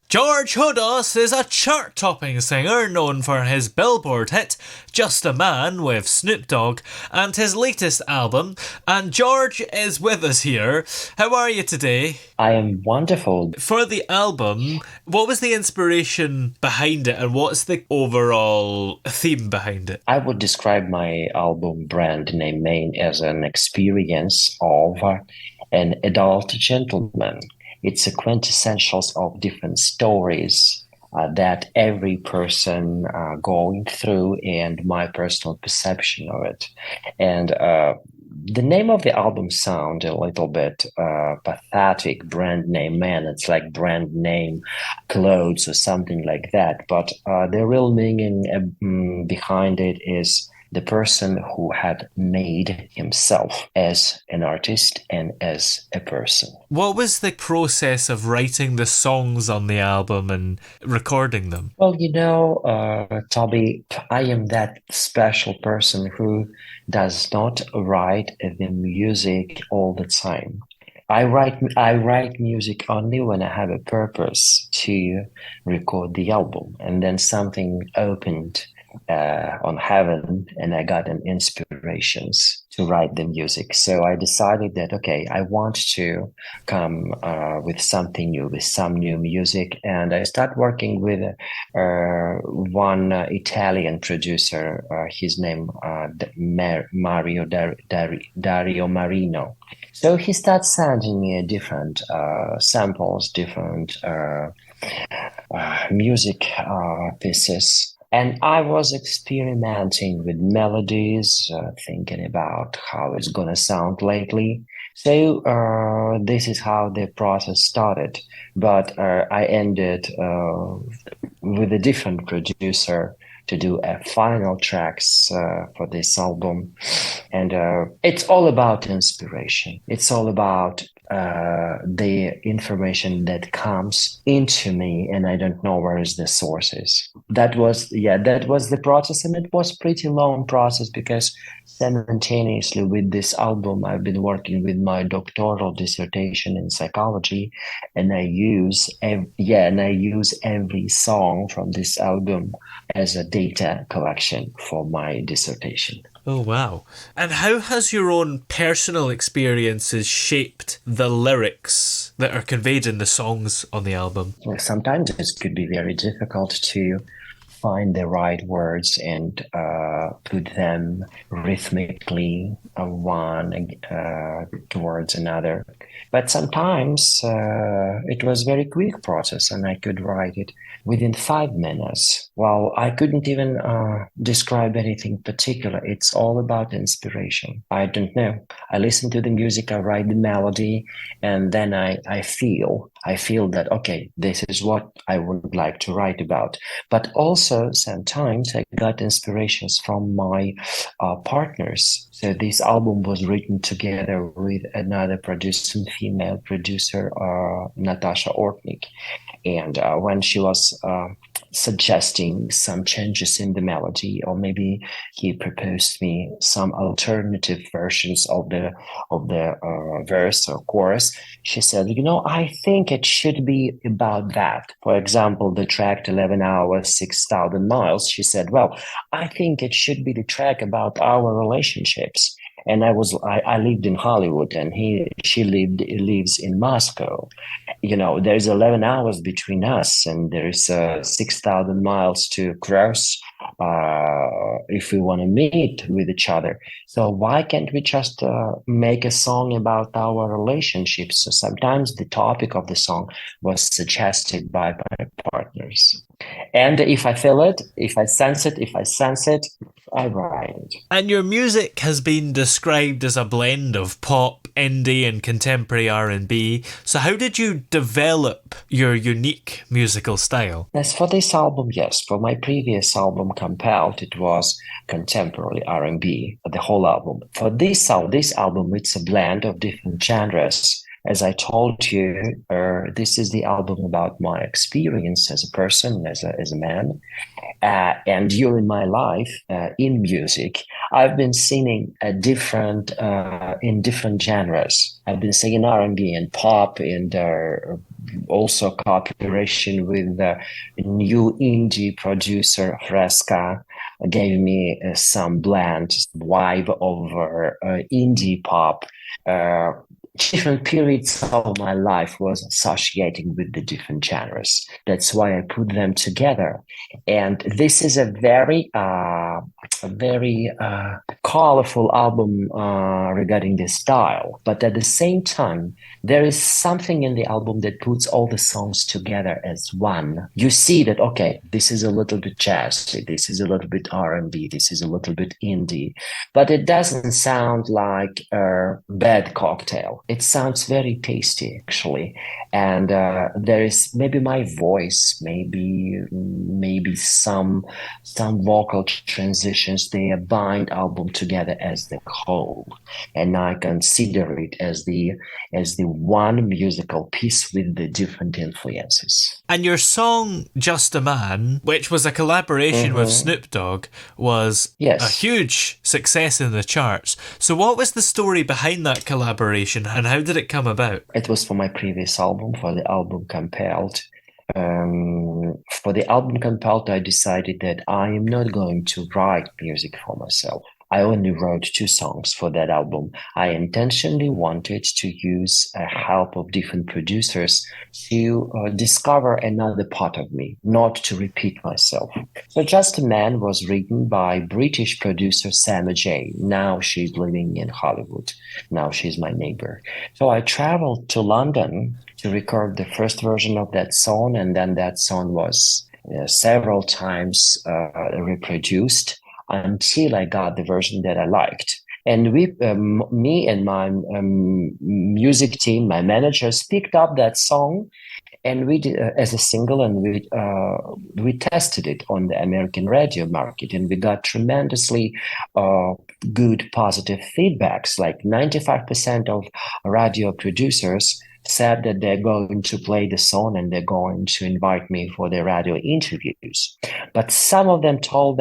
George Hodos is a chart-topping singer known for his Billboard hit Just a Man with Snoop Dogg and his latest album. And George is with us here. How are you today? I am wonderful. For the album, what was the inspiration behind it and what's the overall theme behind it? I would describe my album brand name Main as an experience of an adult gentleman. It's a quintessential of different stories that every person going through and my personal perception of it. And the name of the album sound a little bit pathetic, brand name man. It's like brand name clothes or something like that. But the real meaning behind it is the person who had made himself as an artist and as a person. What was the process of writing the songs on the album and recording them? Well, Toby, I am that special person who does not write the music all the time. I write music only when I have a purpose to record the album, and then something opened on heaven, and I got an inspirations to write the music. So I decided that okay, I want to come with something new, with some new music, and I start working with one Italian producer. His name Dario Marino. So he starts sending me different samples, different music pieces. And I was experimenting with melodies, thinking about how it's gonna sound lately. So this is how the process started. But I ended with a different producer to do a final tracks for this album. And it's all about inspiration. It's all about the information that comes into me, and I don't know where is the sources. That was the process, and it was pretty long process because simultaneously with this album, I've been working with my doctoral dissertation in psychology, and I use every song from this album as a data collection for my dissertation. Oh, wow. And how has your own personal experiences shaped the lyrics that are conveyed in the songs on the album? Sometimes it could be very difficult to find the right words and put them rhythmically one towards another. But sometimes it was very quick process, and I could write it within 5 minutes. Well, I couldn't even describe anything particular. It's all about inspiration. I don't know. I listen to the music, I write the melody, and then I feel that okay, this is what I would like to write about. But also sometimes I got inspirations from my partners. So this album was written together with another producer, female producer, Natasha Ortnik. And when she was suggesting some changes in the melody, or maybe he proposed me some alternative versions of the verse or chorus, she said, I think it should be about that. For example, the track 11 hours, 6,000 miles. She said, well, I think it should be the track about our relationships. And I lived in Hollywood, and she lives in Moscow. There's 11 hours between us, and there's 6,000 miles to cross if we want to meet with each other. So why can't we just make a song about our relationships? So sometimes the topic of the song was suggested by my partners. And if I feel it, if I sense it, I write it. And your music has been described as a blend of pop, indie and contemporary R&B. So how did you develop your unique musical style? As for this album, yes. For my previous album, Compelled, it was contemporary R&B, the whole album. For this album, it's a blend of different genres. As I told you, this is the album about my experience as a person, as a man. And during my life in music, I've been singing in different genres. I've been singing R&B and pop and also cooperation with the new indie producer Fresca gave me some blend vibe over indie pop. Uh, Different periods of my life was associating with the different genres. That's why I put them together. And this is a very colorful album regarding the style. But at the same time, there is something in the album that puts all the songs together as one. You see that, okay, this is a little bit jazzy, this is a little bit R&B, this is a little bit indie, but it doesn't sound like a bad cocktail. It sounds very tasty, actually. And there is maybe my voice, maybe some vocal transitions. They bind album together as the whole, and I consider it as the one musical piece with the different influences. And your song Just a Man, which was a collaboration with Mm-hmm. Snoop Dogg, was a Yes. huge success in the charts. So, what was the story behind that collaboration and how did it come about? It was for my previous album, for the album Compelled. For the album Compelled, I decided that I am not going to write music for myself. I only wrote two songs for that album. I intentionally wanted to use a help of different producers to discover another part of me, not to repeat myself. So Just a Man was written by British producer Sama J. Now she's living in Hollywood. Now she's my neighbor. So I traveled to London to record the first version of that song, and then that song was several times reproduced until I got the version that I liked. And me and my music team, my managers, picked up that song and we did as a single, and we tested it on the American radio market, and we got tremendously uh, good positive feedbacks. Like 95% of radio producers said that they're going to play the song and they're going to invite me for their radio interviews. But some of them told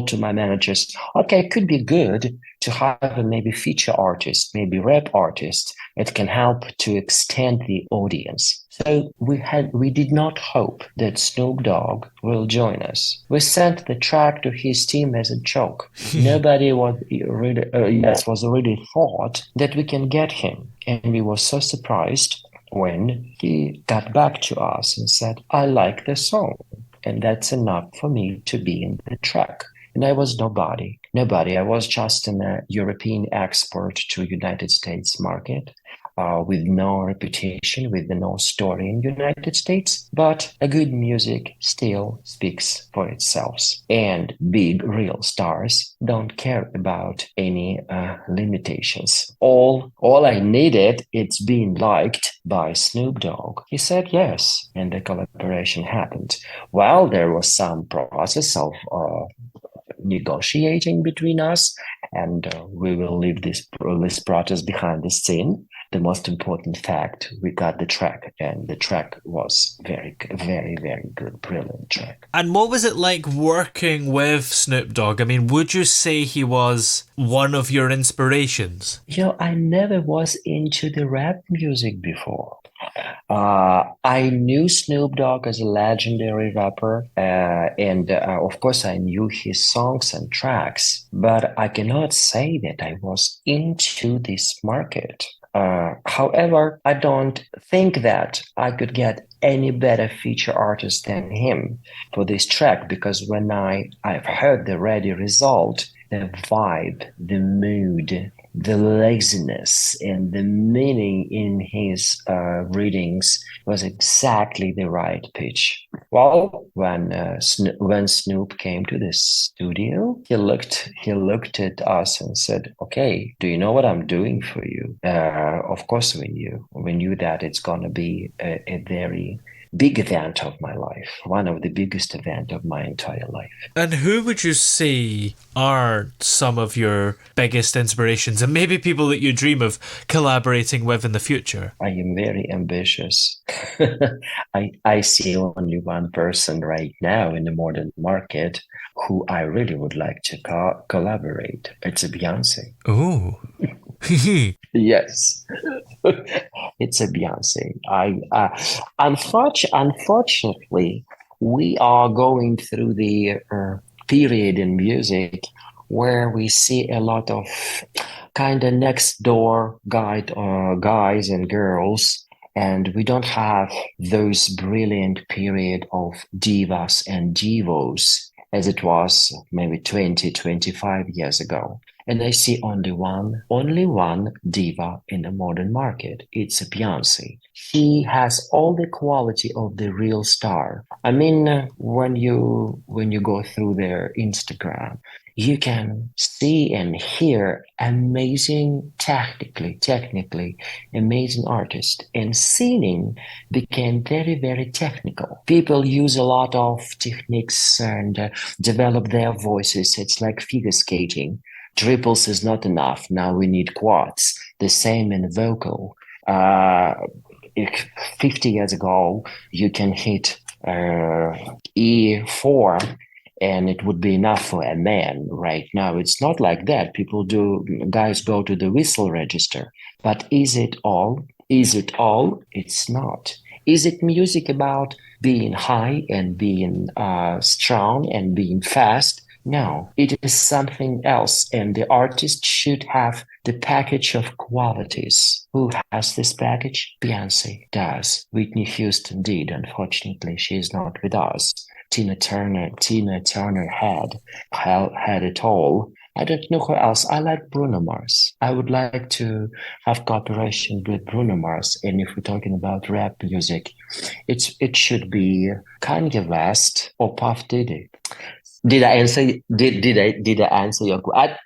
to my managers, okay, it could be good to have a maybe feature artist, maybe rap artist. It can help to extend the audience. So we did not hope that Snoop Dogg will join us. We sent the track to his team as a joke. Nobody was really thought that we can get him, and we were so surprised when he got back to us and said, "I like the song, and that's enough for me to be in the track." And I was nobody. Nobody. I was just an European export to United States market with no reputation, with no story in United States. But a good music still speaks for itself. And big real stars don't care about any limitations. All I needed, it's being liked by Snoop Dogg. He said yes, and the collaboration happened. Well, there was some process of negotiating between us, and we will leave this process behind the scene. The most important fact, we got the track, and the track was very, very, very good, brilliant track. And what was it like working with Snoop Dogg? I mean, would you say he was one of your inspirations? I never was into the rap music before. I knew Snoop Dogg as a legendary rapper, and of course, I knew his songs and tracks, but I cannot say that I was into this market. However, I don't think that I could get any better feature artist than him for this track, because when I've heard the ready result, the vibe, the mood, the laziness, and the meaning in his readings was exactly the right pitch. Well, when Snoop came to the studio, he looked at us and said, "Okay, do you know what I'm doing for you?" Of course, we knew that it's gonna be a very big event of my life, one of the biggest event of my entire life. And who would you say are some of your biggest inspirations and maybe people that you dream of collaborating with in the future? I am very ambitious. I see only one person right now in the modern market who I really would like to collaborate. It's Beyonce. Ooh. Yes, it's a Beyonce. Unfortunately, we are going through the period in music where we see a lot of kind of next door guys and girls, and we don't have those brilliant period of divas and divos as it was maybe 20, 25 years ago. And I see only one diva in the modern market. It's Beyonce. She has all the quality of the real star. I mean, when you go through their Instagram, you can see and hear amazing technically amazing artists, and singing became very very technical. People use a lot of techniques and develop their voices. It's like figure skating. Triples is not enough. Now we need quads. The same in vocal. Uh, 50 years ago, you can hit E4 and it would be enough for a man. Right now, it's not like that. Guys go to the whistle register. But is it all? Is it all? It's not. Is it music about being high and being strong and being fast? No, it is something else, and the artist should have the package of qualities. Who has this package? Beyonce does. Whitney Houston did. Unfortunately, she is not with us. Tina Turner had it all. I don't know who else. I like Bruno Mars. I would like to have cooperation with Bruno Mars. And if we're talking about rap music, it should be Kanye West or Puff Diddy. Did I answer? Did I answer your question?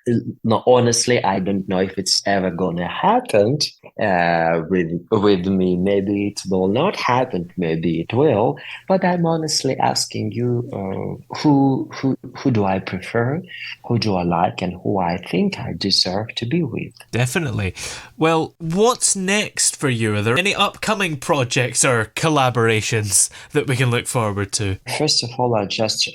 No, honestly, I don't know if it's ever gonna happen with me. Maybe it will not happen. Maybe it will. But I'm honestly asking you, who do I prefer? Who do I like, and who I think I deserve to be with? Definitely. Well, what's next for you? Are there any upcoming projects or collaborations that we can look forward to? First of all, I just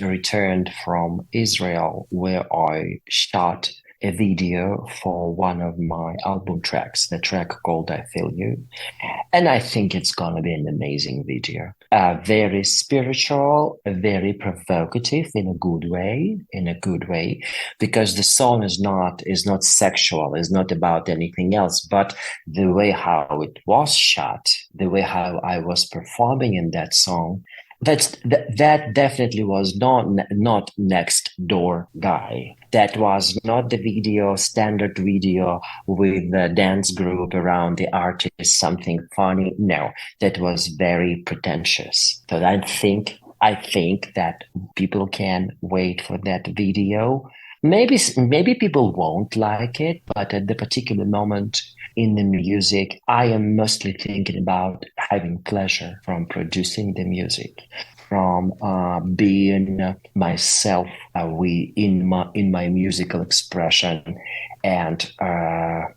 returned from Israel where I shot a video for one of my album tracks, the track called I Feel You. And I think it's going to be an amazing video. Very spiritual, very provocative in a good way, because the song is not sexual, is not about anything else, but the way how it was shot, the way how I was performing in that song, that definitely was not next door guy. That was not the standard video with the dance group around the artist, something funny. No, that was very pretentious. So I think that people can wait for that video. Maybe people won't like it, but at the particular moment in the music, I am mostly thinking about having pleasure from producing the music, from being myself, in my musical expression, and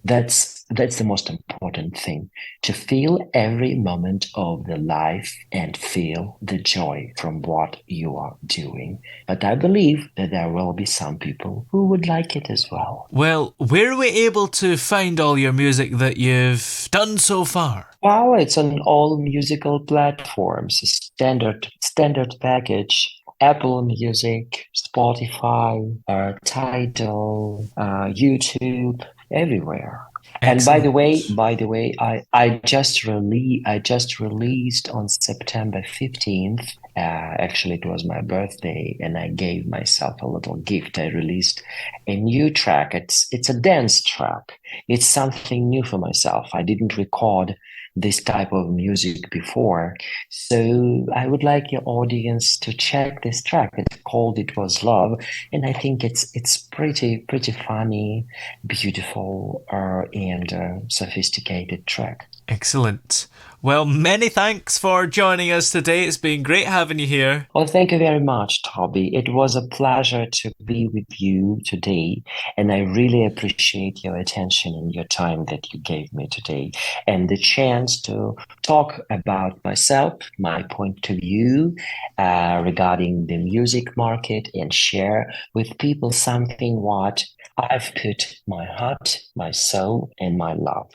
that's the most important thing, to feel every moment of the life and feel the joy from what you are doing. But I believe that there will be some people who would like it as well. Well, where are we able to find all your music that you've done so far? Well, it's on all musical platforms, standard package. Apple Music, Spotify, Tidal, YouTube, everywhere. And Excellent. by the way, I just released on September 15th. Actually, it was my birthday, and I gave myself a little gift. I released a new track. It's a dance track. It's something new for myself. I didn't record this type of music before, so I would like your audience to check this track. It's called "It Was Love," and I think it's pretty funny, beautiful, and sophisticated track. Excellent. Well, many thanks for joining us today. It's been great having you here. Well, thank you very much, Toby. It was a pleasure to be with you today, and I really appreciate your attention and your time that you gave me today, and the chance to talk about myself, my point of view regarding the music market, and share with people something what I've put my heart, my soul, and my love.